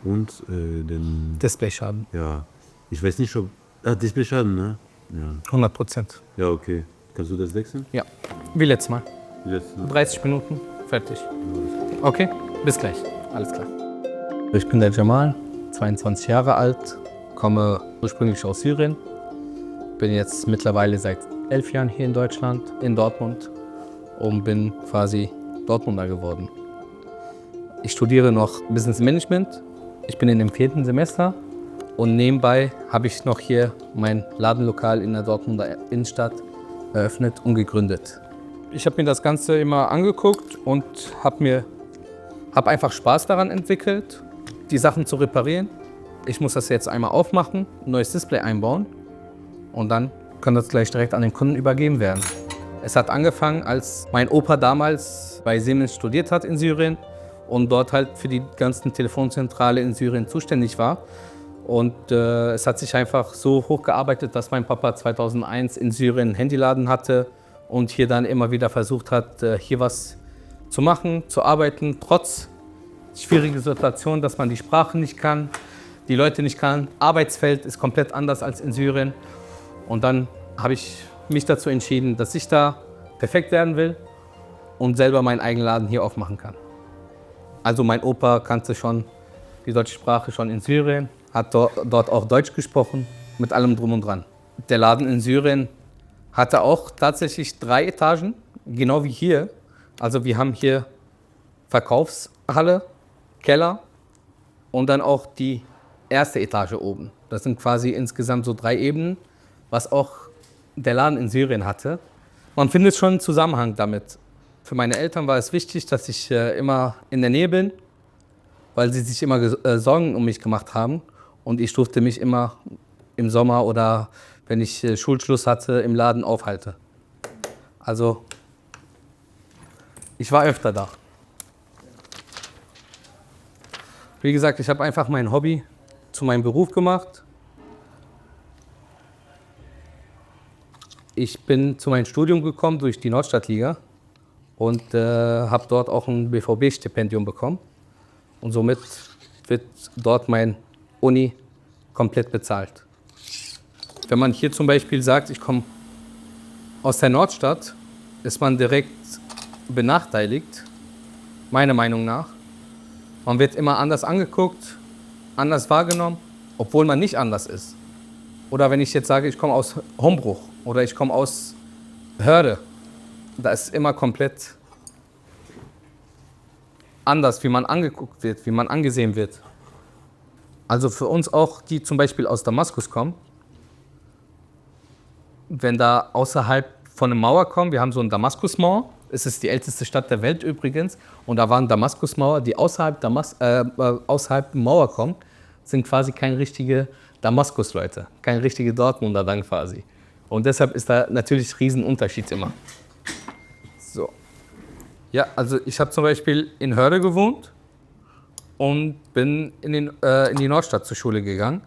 Und den... Displayschaden. Ja, ich weiß nicht, ob... Displayschaden, ne? Ja. 100%. Ja, okay. Kannst du das wechseln? Ja, wie letztes Mal. Wie letztes Mal? 30 Minuten, fertig. Okay, bis gleich. Alles klar. Ich bin der Jamal, 22 Jahre alt, komme ursprünglich aus Syrien. Bin jetzt mittlerweile seit 11 Jahren hier in Deutschland, in Dortmund, und bin quasi Dortmunder geworden. Ich studiere noch Business Management. Ich bin in dem 4. Semester und nebenbei habe ich noch hier mein Ladenlokal in der Dortmunder Innenstadt eröffnet und gegründet. Ich habe mir das Ganze immer angeguckt und habe einfach Spaß daran entwickelt, die Sachen zu reparieren. Ich muss das jetzt einmal aufmachen, ein neues Display einbauen und dann kann das gleich direkt an den Kunden übergeben werden. Es hat angefangen, als mein Opa damals bei Siemens studiert hat in Syrien und dort halt für die ganzen Telefonzentrale in Syrien zuständig war. Und es hat sich einfach so hochgearbeitet, dass mein Papa 2001 in Syrien einen Handyladen hatte und hier dann immer wieder versucht hat, hier was zu machen, zu arbeiten, trotz schwieriger Situation, dass man die Sprache nicht kann, die Leute nicht kann. Arbeitsfeld ist komplett anders als in Syrien. Und dann habe ich mich dazu entschieden, dass ich da perfekt werden will und selber meinen eigenen Laden hier aufmachen kann. Also mein Opa kannte schon die deutsche Sprache schon in Syrien, hat dort auch Deutsch gesprochen, mit allem drum und dran. Der Laden in Syrien hatte auch tatsächlich 3 Etagen, genau wie hier. Also wir haben hier Verkaufshalle, Keller und dann auch die erste Etage oben. Das sind quasi insgesamt so 3 Ebenen, was auch der Laden in Syrien hatte. Man findet schon einen Zusammenhang damit. Für meine Eltern war es wichtig, dass ich immer in der Nähe bin, weil sie sich immer Sorgen um mich gemacht haben. Und ich durfte mich immer im Sommer oder wenn ich Schulschluss hatte, im Laden aufhalte. Also ich war öfter da. Wie gesagt, ich habe einfach mein Hobby zu meinem Beruf gemacht. Ich bin zu meinem Studium gekommen durch die Nordstadtliga und habe dort auch ein BVB-Stipendium bekommen. Und somit wird dort mein Uni komplett bezahlt. Wenn man hier zum Beispiel sagt, ich komme aus der Nordstadt, ist man direkt benachteiligt, meiner Meinung nach. Man wird immer anders angeguckt, anders wahrgenommen, obwohl man nicht anders ist. Oder wenn ich jetzt sage, ich komme aus Hombruch oder ich komme aus Hörde, da ist immer komplett anders, wie man angeguckt wird, wie man angesehen wird. Also für uns auch, die zum Beispiel aus Damaskus kommen, wenn da außerhalb von einer Mauer kommen, wir haben so eine Damaskusmauer, es ist die älteste Stadt der Welt übrigens, und da waren Damaskusmauer, die außerhalb der Mauer kommen, sind quasi keine richtige Damaskus-Leute, keine richtige Dortmunder dann quasi. Und deshalb ist da natürlich ein Riesenunterschied immer. So. Ja, also ich habe zum Beispiel in Hörde gewohnt und bin in die Nordstadt zur Schule gegangen.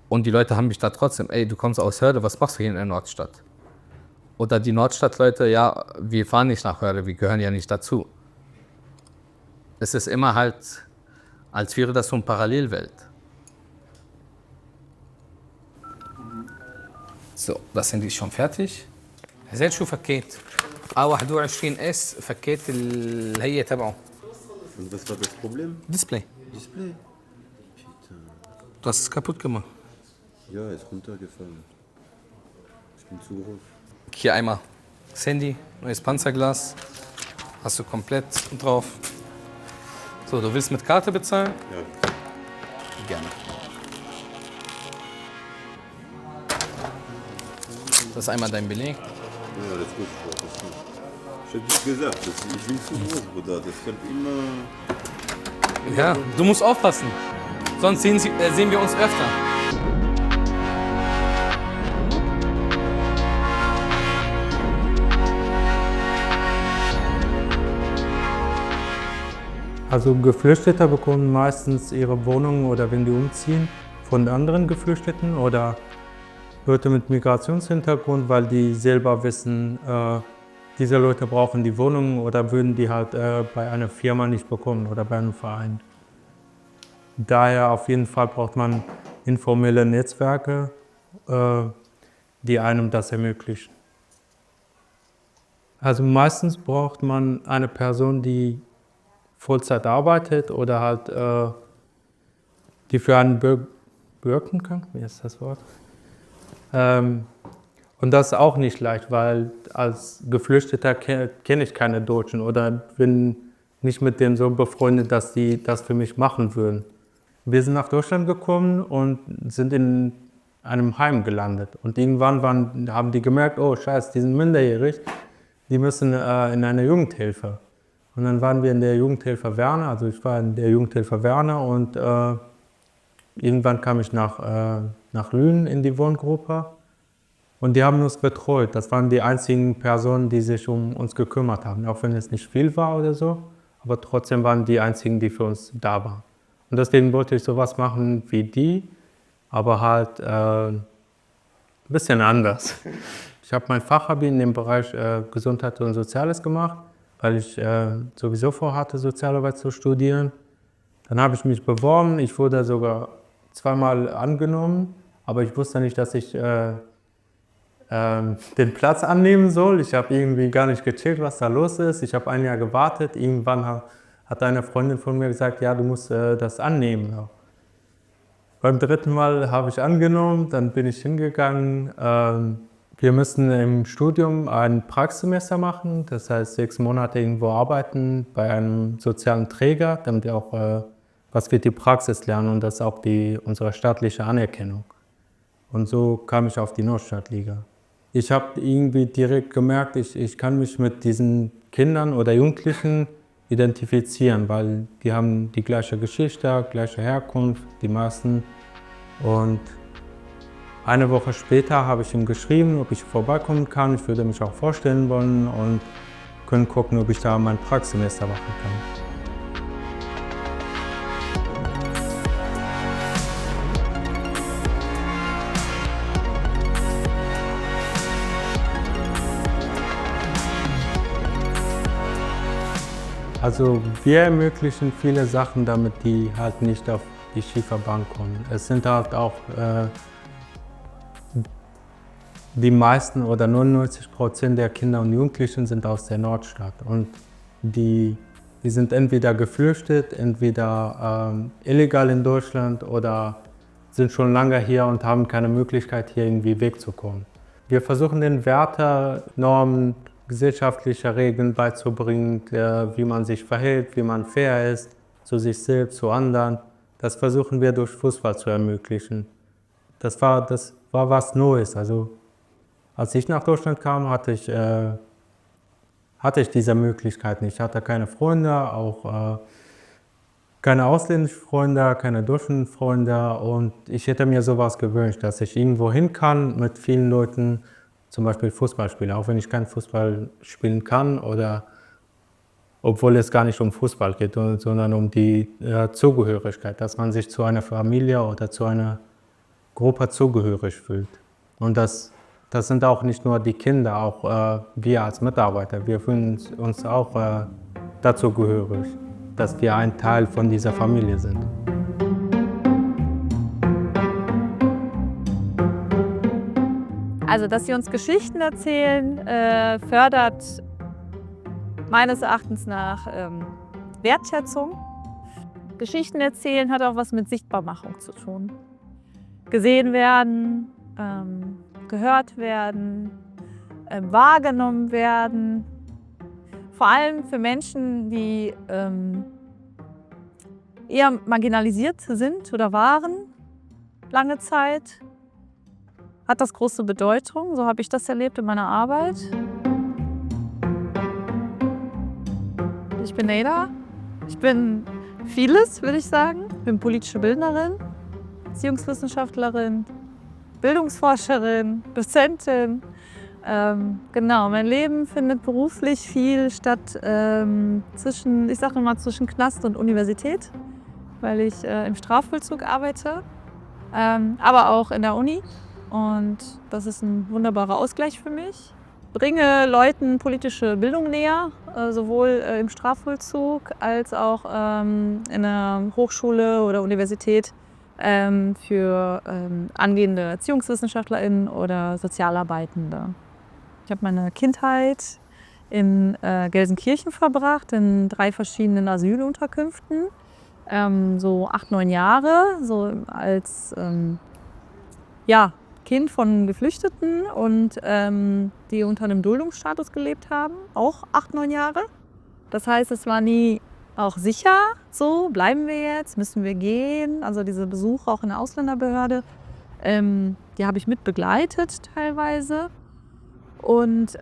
Und die Leute haben mich da trotzdem, ey, du kommst aus Hörde, was machst du hier in der Nordstadt? Oder die Nordstadtleute, ja, wir fahren nicht nach Hörde, wir gehören ja nicht dazu. Es ist immer halt, als wäre das so eine Parallelwelt. So, das sind die schon fertig. زين شو فكيت؟ 21 اس فكيت الهيئة تبعه. Und was war das Problem? Display. Display? Du hast es kaputt gemacht. Ja, ist runtergefallen. Ich bin zu groß. Hier einmal das Handy, neues Panzerglas. Hast du komplett drauf. So, du willst mit Karte bezahlen? Ja. Gerne. Das ist einmal dein Beleg. Ja, das ist gut. Das ist gut. Ich hab dir gesagt, ich bin zu groß, Bruder. Das fällt immer... Ja, du musst aufpassen. Sonst sehen wir uns öfter. Also Geflüchtete bekommen meistens ihre Wohnungen oder wenn die umziehen von anderen Geflüchteten oder Leute mit Migrationshintergrund, weil die selber wissen, diese Leute brauchen die Wohnungen oder würden die halt bei einer Firma nicht bekommen oder bei einem Verein. daher auf jeden Fall braucht man informelle Netzwerke, die einem das ermöglichen. Also meistens braucht man eine Person, die Vollzeit arbeitet oder halt die für einen bürgen kann. Wie ist das Wort? Und das ist auch nicht leicht, weil als Geflüchteter kenne ich keine Deutschen oder bin nicht mit denen so befreundet, dass die das für mich machen würden. Wir sind nach Deutschland gekommen und sind in einem Heim gelandet. Und irgendwann haben die gemerkt, oh Scheiße, die sind minderjährig, die müssen in eine Jugendhilfe. Und dann waren wir in der Jugendhilfe Werner, also ich war in der Jugendhilfe Werner und irgendwann kam ich nach Lünen in die Wohngruppe und die haben uns betreut. Das waren die einzigen Personen, die sich um uns gekümmert haben, auch wenn es nicht viel war oder so, aber trotzdem waren die einzigen, die für uns da waren. Und deswegen wollte ich sowas machen wie die, aber halt ein bisschen anders. Ich habe mein Fachabi in dem Bereich Gesundheit und Soziales gemacht, weil ich sowieso vorhatte, Sozialarbeit zu studieren. Dann habe ich mich beworben, ich wurde sogar zweimal angenommen, aber ich wusste nicht, dass ich den Platz annehmen soll. Ich habe irgendwie gar nicht gecheckt, was da los ist. Ich habe ein Jahr gewartet. Irgendwann hat eine Freundin von mir gesagt, ja, du musst das annehmen. Ja. Beim dritten Mal habe ich angenommen, dann bin ich hingegangen. Wir müssen im Studium ein Praxissemester machen, das heißt 6 Monate irgendwo arbeiten bei einem sozialen Träger, damit wir auch was wir die Praxis lernen und das ist auch unsere staatliche Anerkennung. Und so kam ich auf die Nordstadtliga. Ich habe irgendwie direkt gemerkt, ich kann mich mit diesen Kindern oder Jugendlichen identifizieren, weil die haben die gleiche Geschichte, gleiche Herkunft, die meisten. Und eine Woche später habe ich ihm geschrieben, ob ich vorbeikommen kann. Ich würde mich auch vorstellen wollen und können gucken, ob ich da mein Praxissemester machen kann. Also wir ermöglichen viele Sachen, damit die halt nicht auf die Schieferbank kommen. Es sind halt auch die meisten oder 99% der Kinder und Jugendlichen sind aus der Nordstadt und die sind entweder geflüchtet, entweder illegal in Deutschland oder sind schon lange hier und haben keine Möglichkeit, hier irgendwie wegzukommen. Wir versuchen den Werte, Normen, gesellschaftliche Regeln beizubringen, wie man sich verhält, wie man fair ist, zu sich selbst, zu anderen. Das versuchen wir durch Fußball zu ermöglichen. Das war was Neues. Also, als ich nach Deutschland kam, hatte ich diese Möglichkeit nicht. Ich hatte keine Freunde, auch keine ausländischen Freunde, keine deutschen Freunde. Und ich hätte mir sowas gewünscht, dass ich irgendwo hin kann mit vielen Leuten, zum Beispiel Fußball spielen, auch wenn ich kein Fußball spielen kann oder obwohl es gar nicht um Fußball geht, sondern um die Zugehörigkeit, dass man sich zu einer Familie oder zu einer Gruppe zugehörig fühlt. Und das sind auch nicht nur die Kinder, auch wir als Mitarbeiter, wir fühlen uns auch dazu gehörig, dass wir ein Teil von dieser Familie sind. Also, dass sie uns Geschichten erzählen, fördert meines Erachtens nach Wertschätzung. Geschichten erzählen hat auch was mit Sichtbarmachung zu tun. Gesehen werden, gehört werden, wahrgenommen werden. Vor allem für Menschen, die eher marginalisiert sind oder waren lange Zeit. Hat das große Bedeutung, so habe ich das erlebt in meiner Arbeit. Ich bin Neda, ich bin vieles, würde ich sagen. Ich bin politische Bildnerin, Erziehungswissenschaftlerin, Bildungsforscherin, Dozentin. Genau, mein Leben findet beruflich viel statt zwischen Knast und Universität, weil ich im Strafvollzug arbeite, aber auch in der Uni. Und das ist ein wunderbarer Ausgleich für mich. bringe Leuten politische Bildung näher, sowohl im Strafvollzug als auch in einer Hochschule oder Universität für angehende ErziehungswissenschaftlerInnen oder Sozialarbeitende. Ich habe meine Kindheit in Gelsenkirchen verbracht, in 3 verschiedenen Asylunterkünften. So 8, 9 Jahre, so als Kind von Geflüchteten und die unter einem Duldungsstatus gelebt haben, auch 8, 9 Jahre. Das heißt, es war nie auch sicher, so bleiben wir jetzt, müssen wir gehen. Also diese Besuche auch in der Ausländerbehörde, die habe ich mit begleitet teilweise. Und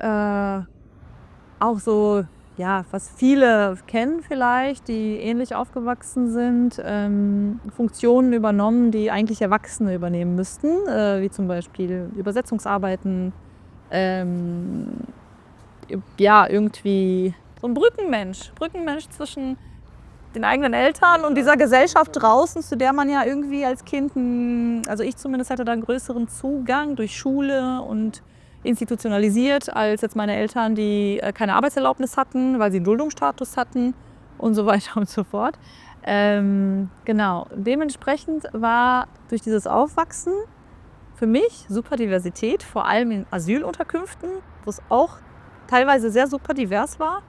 auch so, ja, was viele kennen vielleicht, die ähnlich aufgewachsen sind, Funktionen übernommen, die eigentlich Erwachsene übernehmen müssten, wie zum Beispiel Übersetzungsarbeiten, irgendwie so ein Brückenmensch zwischen den eigenen Eltern und dieser Gesellschaft draußen, zu der man ja irgendwie als Kind, also ich zumindest hatte da einen größeren Zugang durch Schule und institutionalisiert als jetzt meine Eltern, die keine Arbeitserlaubnis hatten, weil sie einen Duldungsstatus hatten und so weiter und so fort. Genau, dementsprechend war durch dieses Aufwachsen für mich super Diversität, vor allem in Asylunterkünften, wo es auch teilweise sehr super divers war,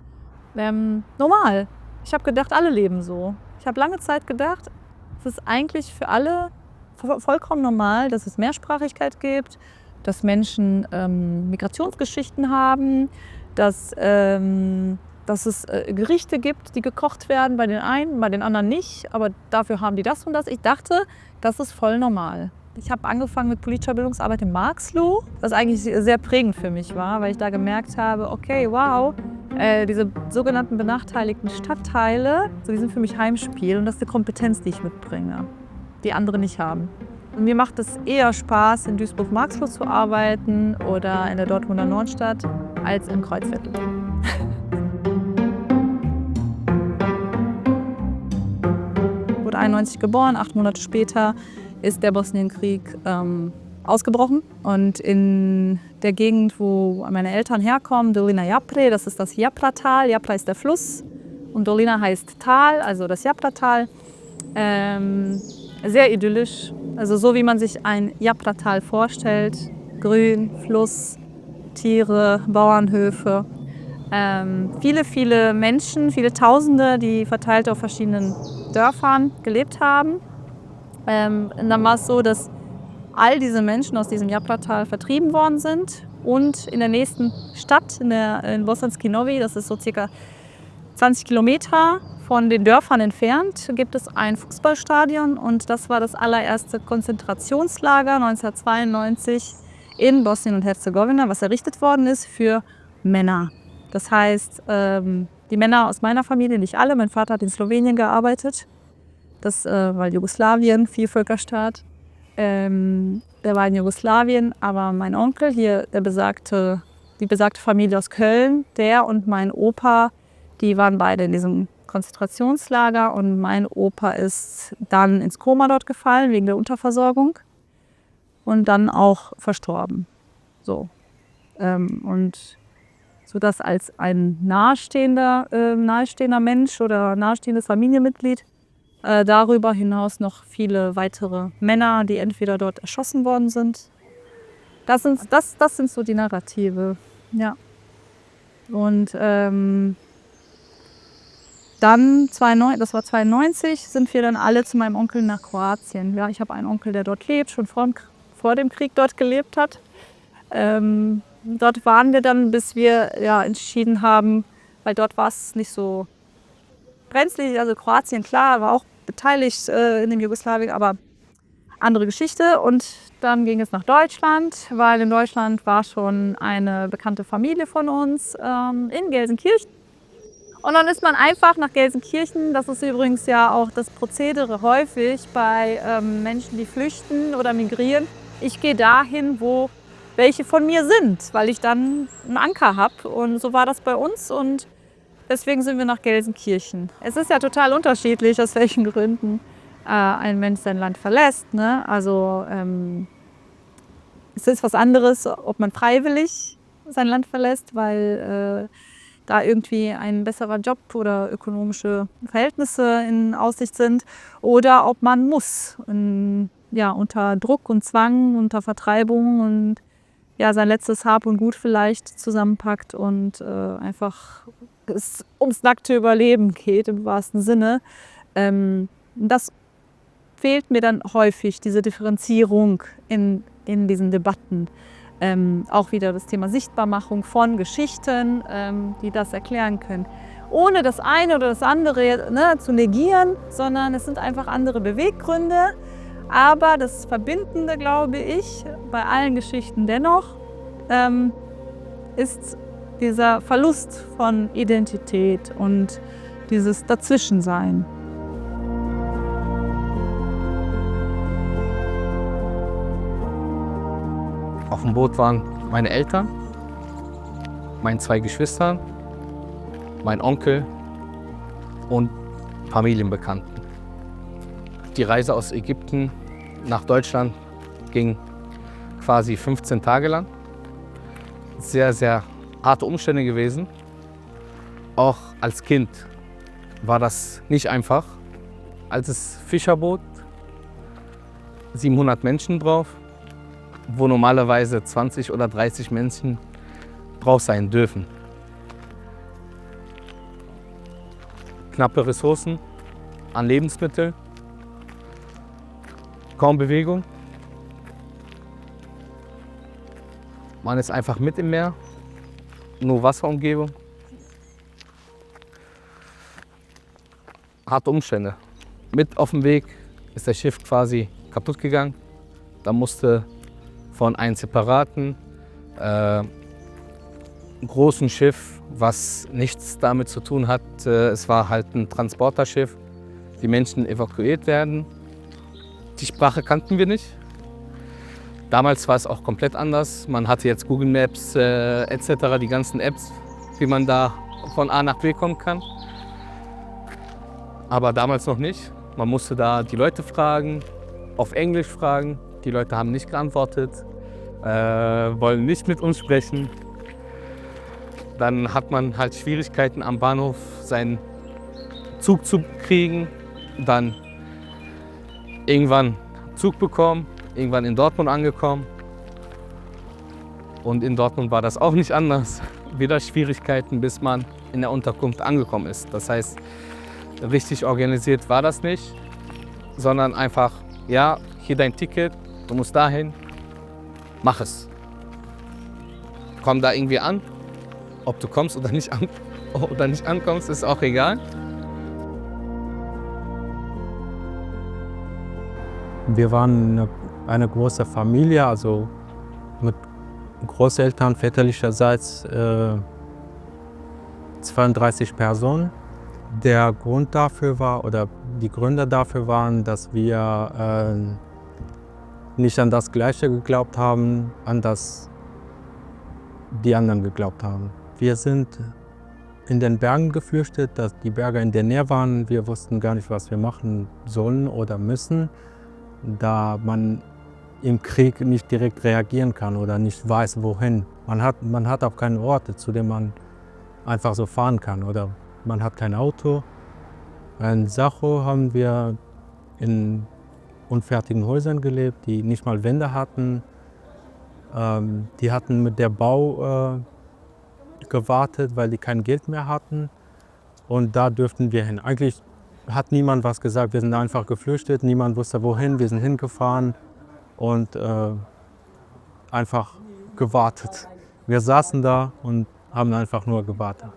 normal. Ich habe gedacht, alle leben so. Ich habe lange Zeit gedacht, es ist eigentlich für alle vollkommen normal, dass es Mehrsprachigkeit gibt, dass Menschen Migrationsgeschichten haben, dass es Gerichte gibt, die gekocht werden, bei den einen, bei den anderen nicht, aber dafür haben die das und das. Ich dachte, das ist voll normal. Ich habe angefangen mit politischer Bildungsarbeit in Marxloh, was eigentlich sehr prägend für mich war, weil ich da gemerkt habe, okay, wow, diese sogenannten benachteiligten Stadtteile, so, die sind für mich Heimspiel und das ist eine Kompetenz, die ich mitbringe, die andere nicht haben. Und mir macht es eher Spaß, in Duisburg-Marxloh zu arbeiten oder in der Dortmunder Nordstadt, als im Kreuzviertel. Ich wurde 91 geboren, 8 Monate später ist der Bosnienkrieg ausgebrochen. Und in der Gegend, wo meine Eltern herkommen, Dolina Japre, das ist das Japratal. Japra ist der Fluss und Dolina heißt Tal, also das Japratal. Sehr idyllisch, also so wie man sich ein Japratal vorstellt. Grün, Fluss, Tiere, Bauernhöfe. Viele Menschen, viele Tausende, die verteilt auf verschiedenen Dörfern gelebt haben. Und dann war es so, dass all diese Menschen aus diesem Japratal vertrieben worden sind und in der nächsten Stadt, in Bosanski Novi, das ist so circa 20 Kilometer von den Dörfern entfernt, gibt es ein Fußballstadion und das war das allererste Konzentrationslager 1992 in Bosnien und Herzegowina, was errichtet worden ist für Männer. Das heißt, die Männer aus meiner Familie, nicht alle, mein Vater hat in Slowenien gearbeitet, das war Jugoslawien, Vielvölkerstaat. Der war in Jugoslawien, aber mein Onkel hier, die besagte Familie aus Köln, der und mein Opa, die waren beide in diesem Konzentrationslager und mein Opa ist dann ins Koma dort gefallen wegen der Unterversorgung und dann auch verstorben. So. Und so dass als ein nahestehender Mensch oder nahestehendes Familienmitglied darüber hinaus noch viele weitere Männer, die entweder dort erschossen worden sind. Das sind so die Narrative. Ja. Und dann, das war 92, sind wir dann alle zu meinem Onkel nach Kroatien. Ja, ich habe einen Onkel, der dort lebt, schon vor dem Krieg dort gelebt hat. Dort waren wir dann, bis wir entschieden haben, weil dort war es nicht so brenzlig. Also Kroatien, klar, war auch beteiligt in dem Jugoslawien, aber andere Geschichte. Und dann ging es nach Deutschland, weil in Deutschland war schon eine bekannte Familie von uns in Gelsenkirchen. Und dann ist man einfach nach Gelsenkirchen, das ist übrigens ja auch das Prozedere häufig bei Menschen, die flüchten oder migrieren. Ich gehe dahin, wo welche von mir sind, weil ich dann einen Anker habe. Und so war das bei uns und deswegen sind wir nach Gelsenkirchen. Es ist ja total unterschiedlich, aus welchen Gründen ein Mensch sein Land verlässt. Ne? Also es ist was anderes, ob man freiwillig sein Land verlässt, weil da irgendwie ein besserer Job oder ökonomische Verhältnisse in Aussicht sind, oder ob man muss, unter Druck und Zwang, unter Vertreibung und sein letztes Hab und Gut vielleicht zusammenpackt und einfach es ums nackte Überleben geht, im wahrsten Sinne. Das fehlt mir dann häufig, diese Differenzierung in diesen Debatten. Auch wieder das Thema Sichtbarmachung von Geschichten, die das erklären können. Ohne das eine oder das andere zu negieren, sondern es sind einfach andere Beweggründe. Aber das Verbindende, glaube ich, bei allen Geschichten dennoch, ist dieser Verlust von Identität und dieses Dazwischensein. Auf dem Boot waren meine Eltern, meine 2 Geschwister, mein Onkel und Familienbekannten. Die Reise aus Ägypten nach Deutschland ging quasi 15 Tage lang. Sehr, sehr harte Umstände gewesen. Auch als Kind war das nicht einfach. Altes Fischerboot, 700 Menschen drauf, wo normalerweise 20 oder 30 Menschen drauf sein dürfen. Knappe Ressourcen an Lebensmitteln, kaum Bewegung. Man ist einfach mit im Meer, nur Wasserumgebung. Harte Umstände. Mit auf dem Weg ist das Schiff quasi kaputt gegangen. Da musste von einem separaten, großen Schiff, was nichts damit zu tun hat, es war halt ein Transporterschiff, die Menschen evakuiert werden. Die Sprache kannten wir nicht. Damals war es auch komplett anders. Man hatte jetzt Google Maps etc., die ganzen Apps, wie man da von A nach B kommen kann. Aber damals noch nicht. Man musste da die Leute fragen, auf Englisch fragen. Die Leute haben nicht geantwortet, wollen nicht mit uns sprechen. Dann hat man halt Schwierigkeiten am Bahnhof, seinen Zug zu kriegen. Dann irgendwann Zug bekommen, irgendwann in Dortmund angekommen. Und in Dortmund war das auch nicht anders. Wieder Schwierigkeiten, bis man in der Unterkunft angekommen ist. Das heißt, richtig organisiert war das nicht, sondern einfach, ja, hier dein Ticket, du musst dahin, mach es. Komm da irgendwie an, ob du kommst oder nicht ankommst, ist auch egal. Wir waren eine große Familie, also mit Großeltern väterlicherseits 32 Personen. Der Grund dafür war, oder die Gründe dafür waren, dass wir nicht an das Gleiche geglaubt haben, an das die anderen geglaubt haben. Wir sind in den Bergen geflüchtet, dass die Berge in der Nähe waren. Wir wussten gar nicht, was wir machen sollen oder müssen, da man im Krieg nicht direkt reagieren kann oder nicht weiß, wohin. Man hat auch keine Orte, zu denen man einfach so fahren kann, oder man hat kein Auto. In Sacho haben wir in unfertigen Häusern gelebt, die nicht mal Wände hatten. Die hatten mit der Bau gewartet, weil die kein Geld mehr hatten. Und da dürften wir hin. Eigentlich hat niemand was gesagt. Wir sind einfach geflüchtet. Niemand wusste wohin. Wir sind hingefahren und einfach gewartet. Wir saßen da und haben einfach nur gewartet.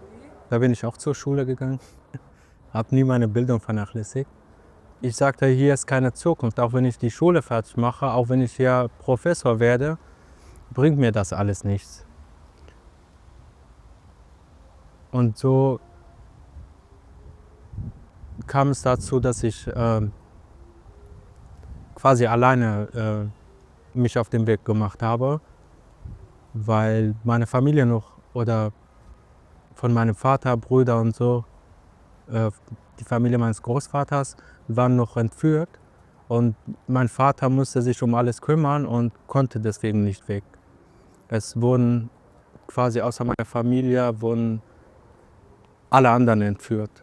Da bin ich auch zur Schule gegangen. Habe nie meine Bildung vernachlässigt. Ich sagte, hier ist keine Zukunft. Auch wenn ich die Schule fertig mache, auch wenn ich hier Professor werde, bringt mir das alles nichts. Und so kam es dazu, dass ich quasi alleine mich auf den Weg gemacht habe, weil meine Familie noch, oder von meinem Vater, Brüder und so, die Familie meines Großvaters, waren noch entführt. Und mein Vater musste sich um alles kümmern und konnte deswegen nicht weg. Es wurden quasi außer meiner Familie wurden alle anderen entführt.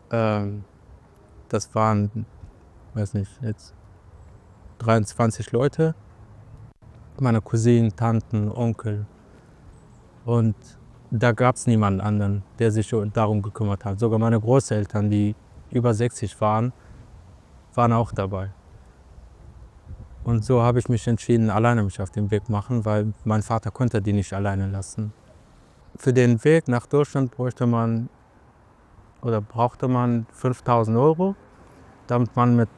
Das waren, weiß nicht, jetzt 23 Leute. Meine Cousinen, Tanten, Onkel. Und da gab es niemanden anderen, der sich darum gekümmert hat. Sogar meine Großeltern, die über 60 waren, waren auch dabei. Und so habe ich mich entschieden, alleine mich auf den Weg machen, weil mein Vater konnte die nicht alleine lassen. Für den Weg nach Deutschland brauchte man 5.000 Euro, damit man mit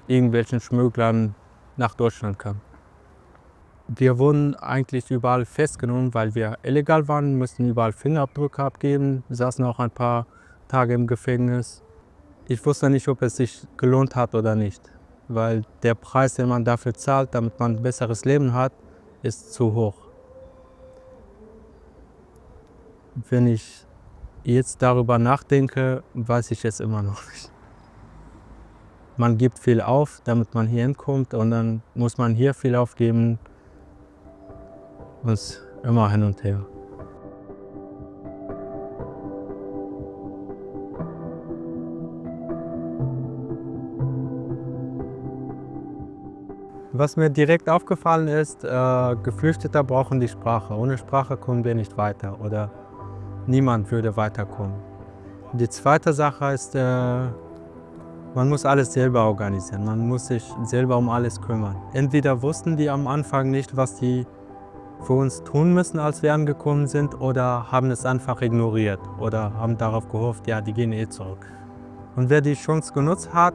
irgendwelchen Schmugglern nach Deutschland kam. Wir wurden eigentlich überall festgenommen, weil wir illegal waren, mussten überall Fingerabdrücke abgeben, saßen auch ein paar Tage im Gefängnis. Ich wusste nicht, ob es sich gelohnt hat oder nicht, weil der Preis, den man dafür zahlt, damit man ein besseres Leben hat, ist zu hoch. Wenn ich jetzt darüber nachdenke, weiß ich es immer noch nicht. Man gibt viel auf, damit man hier hinkommt, und dann muss man hier viel aufgeben. Und es ist immer hin und her. Was mir direkt aufgefallen ist, Geflüchtete brauchen die Sprache. Ohne Sprache kommen wir nicht weiter oder niemand würde weiterkommen. Die zweite Sache ist, man muss alles selber organisieren. Man muss sich selber um alles kümmern. Entweder wussten die am Anfang nicht, was die für uns tun müssen, als wir angekommen sind, oder haben es einfach ignoriert oder haben darauf gehofft, ja, die gehen eh zurück. Und wer die Chance genutzt hat,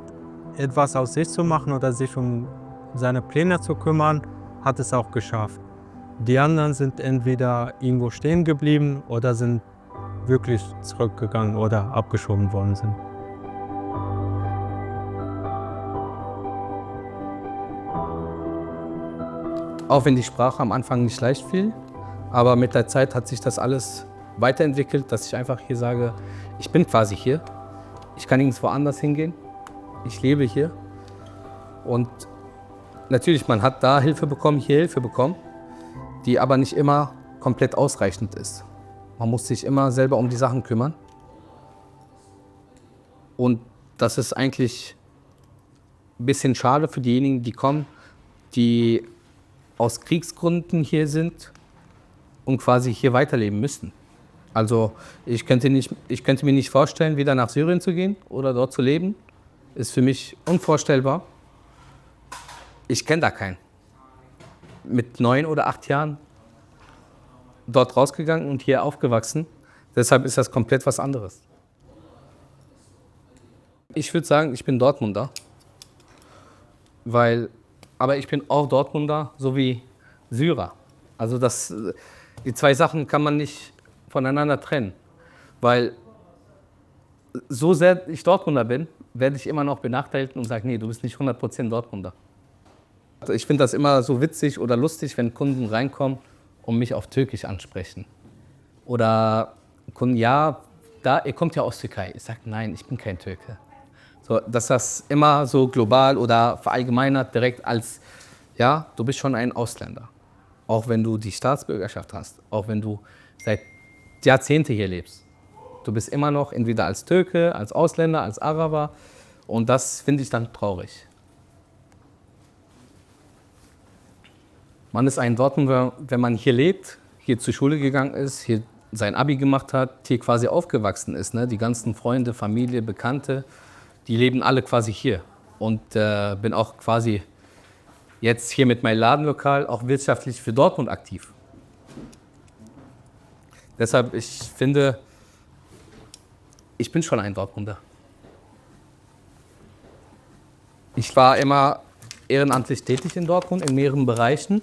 etwas aus sich zu machen oder sich um seine Pläne zu kümmern, hat es auch geschafft. Die anderen sind entweder irgendwo stehen geblieben oder sind wirklich zurückgegangen oder abgeschoben worden sind. Auch wenn die Sprache am Anfang nicht leicht fiel, aber mit der Zeit hat sich das alles weiterentwickelt, dass ich einfach hier sage, ich bin quasi hier, ich kann nirgendwo anders hingehen, ich lebe hier. Und natürlich, man hat da Hilfe bekommen, hier Hilfe bekommen, die aber nicht immer komplett ausreichend ist. Man muss sich immer selber um die Sachen kümmern. Und das ist eigentlich ein bisschen schade für diejenigen, die kommen, die aus Kriegsgründen hier sind und quasi hier weiterleben müssen. Also ich könnte mir nicht vorstellen, wieder nach Syrien zu gehen oder dort zu leben. Ist für mich unvorstellbar. Ich kenne da keinen. Mit 9 oder 8 Jahren dort rausgegangen und hier aufgewachsen. Deshalb ist das komplett was anderes. Ich würde sagen, ich bin Dortmunder. Aber ich bin auch Dortmunder, so wie Syrer. Also die zwei Sachen kann man nicht voneinander trennen. Weil so sehr ich Dortmunder bin, werde ich immer noch benachteiligt und sage, nee, du bist nicht 100% Dortmunder. Ich finde das immer so witzig oder lustig, wenn Kunden reinkommen und mich auf Türkisch ansprechen. Oder Kunden, ja, ihr kommt ja aus Türkei. Ich sage, nein, ich bin kein Türke. So, dass das immer so global oder verallgemeinert direkt als, ja, du bist schon ein Ausländer. Auch wenn du die Staatsbürgerschaft hast, auch wenn du seit Jahrzehnten hier lebst. Du bist immer noch entweder als Türke, als Ausländer, als Araber, und das finde ich dann traurig. Man ist ein Dortmunder, wenn man hier lebt, hier zur Schule gegangen ist, hier sein Abi gemacht hat, hier quasi aufgewachsen ist. Ne? Die ganzen Freunde, Familie, Bekannte, die leben alle quasi hier. Und bin auch quasi jetzt hier mit meinem Ladenlokal auch wirtschaftlich für Dortmund aktiv. Deshalb, ich finde, ich bin schon ein Dortmunder. Ich war immer ehrenamtlich tätig in Dortmund in mehreren Bereichen,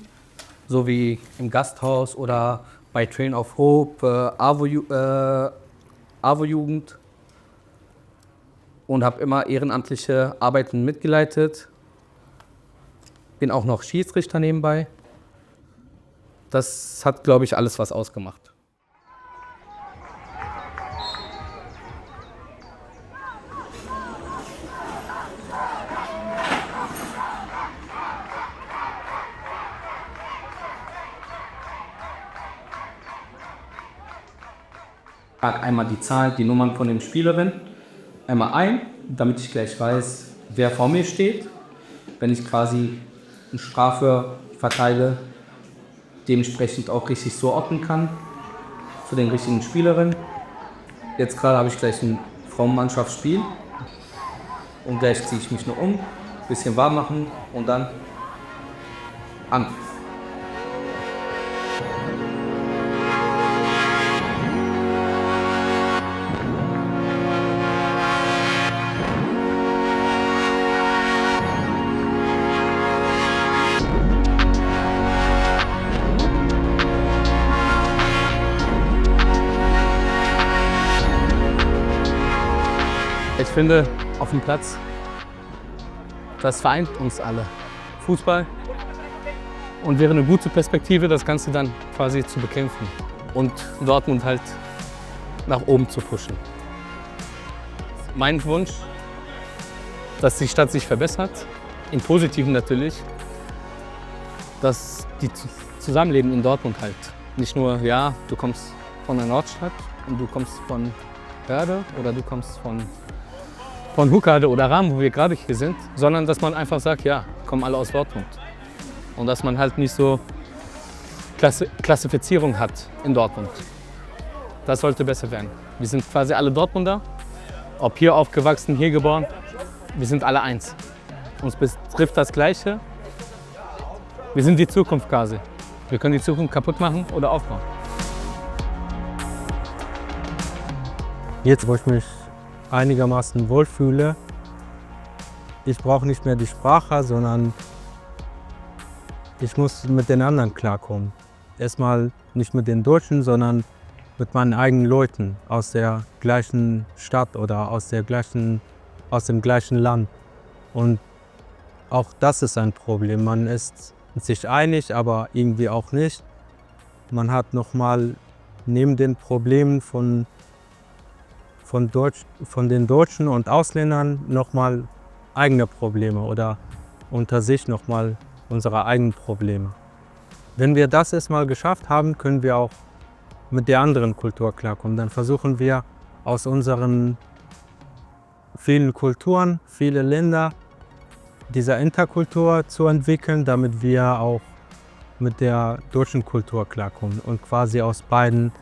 so wie im Gasthaus oder bei Train of Hope, AWO-Jugend, und habe immer ehrenamtliche Arbeiten mitgeleitet. Bin auch noch Schiedsrichter nebenbei. Das hat, glaube ich, alles was ausgemacht. trage einmal die Zahl, die Nummern von den Spielerinnen einmal ein, damit ich gleich weiß, wer vor mir steht. Wenn ich quasi eine Strafe verteile, dementsprechend auch richtig so ordnen kann für den richtigen Spielerinnen. Jetzt gerade habe ich gleich ein Frauenmannschaftsspiel und gleich ziehe ich mich nur um, ein bisschen warm machen und dann an. Ich finde, auf dem Platz, das vereint uns alle. Fußball und wäre eine gute Perspektive, das Ganze dann quasi zu bekämpfen und Dortmund halt nach oben zu pushen. Mein Wunsch, dass die Stadt sich verbessert, im Positiven natürlich, dass die Zusammenleben in Dortmund halt nicht nur, ja, du kommst von der Nordstadt und du kommst von Hörde oder du kommst von Huckade oder Rahm, wo wir gerade hier sind, sondern dass man einfach sagt, ja, kommen alle aus Dortmund. Und dass man halt nicht so Klassifizierung hat in Dortmund. Das sollte besser werden. Wir sind quasi alle Dortmunder, ob hier aufgewachsen, hier geboren, wir sind alle eins. Uns betrifft das Gleiche. Wir sind die Zukunft quasi. Wir können die Zukunft kaputt machen oder aufbauen. Jetzt, wo ich mich einigermaßen wohlfühle, ich brauche nicht mehr die Sprache, sondern ich muss mit den anderen klarkommen. Erstmal nicht mit den Deutschen, sondern mit meinen eigenen Leuten aus der gleichen Stadt oder aus dem gleichen Land. Und auch das ist ein Problem. Man ist sich einig, aber irgendwie auch nicht. Man hat nochmal neben den Problemen von den Deutschen und Ausländern nochmal eigene Probleme oder unter sich nochmal unsere eigenen Probleme. Wenn wir das erstmal geschafft haben, können wir auch mit der anderen Kultur klarkommen. Dann versuchen wir aus unseren vielen Kulturen, viele Länder, diese Interkultur zu entwickeln, damit wir auch mit der deutschen Kultur klarkommen und quasi aus beiden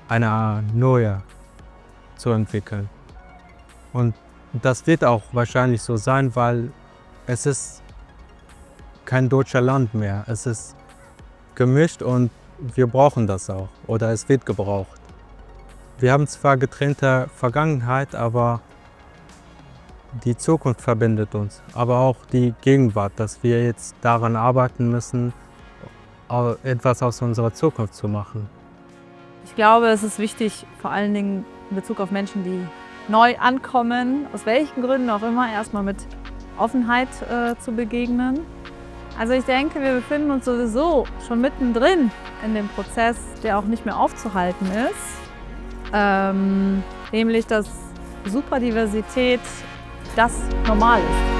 eine neue zu entwickeln. Und das wird auch wahrscheinlich so sein, weil es ist kein deutscher Land mehr. Es ist gemischt und wir brauchen das auch oder es wird gebraucht. Wir haben zwar getrennte Vergangenheit, aber die Zukunft verbindet uns, aber auch die Gegenwart, dass wir jetzt daran arbeiten müssen, etwas aus unserer Zukunft zu machen. Ich glaube, es ist wichtig, vor allen Dingen in Bezug auf Menschen, die neu ankommen, aus welchen Gründen auch immer, erstmal mit Offenheit zu begegnen. Also ich denke, wir befinden uns sowieso schon mittendrin in dem Prozess, der auch nicht mehr aufzuhalten ist. Nämlich, dass Superdiversität das Normal ist.